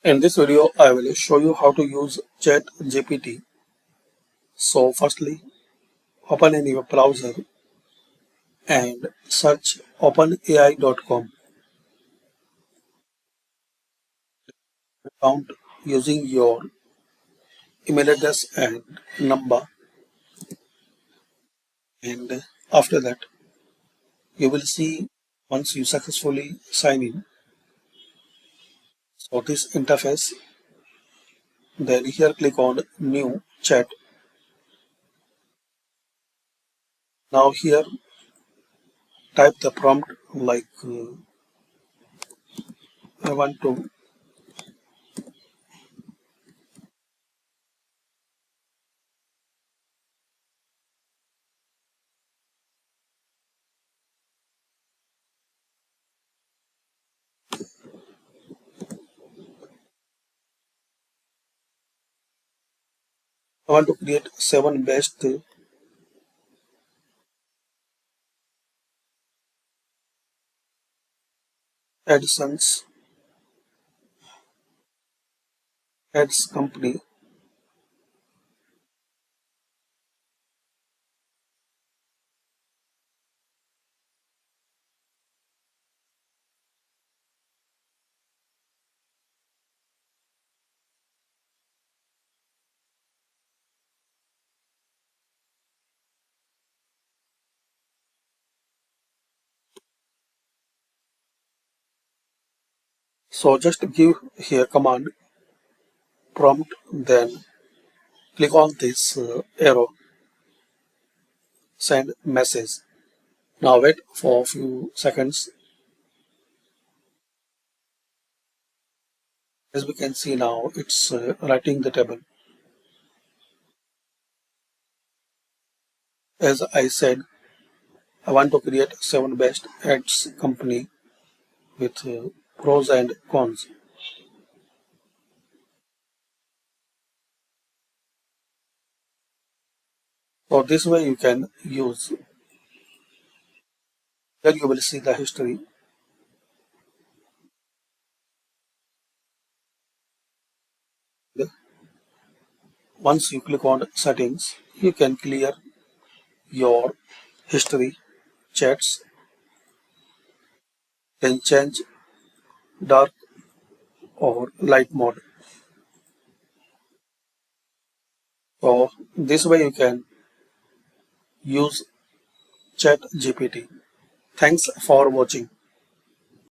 In this video, I will show you how to use ChatGPT. So firstly, open in your browser and search openai.com account using your email address and number. And after that, you will see once you successfully sign in. So this interface, then here click on new chat. Now here type the prompt like I want to create 7 best AdSense ads company. So just give here command prompt, then click on this arrow, send message. Now wait for a few seconds. As we can see now, it's writing the table. As I said, I want to create 7 best ads company with pros and cons. So this way you can use. Here you will see the history. Once you click on settings, you can clear your history, chats, then change dark or light mode. So this way you can use ChatGPT. Thanks for watching.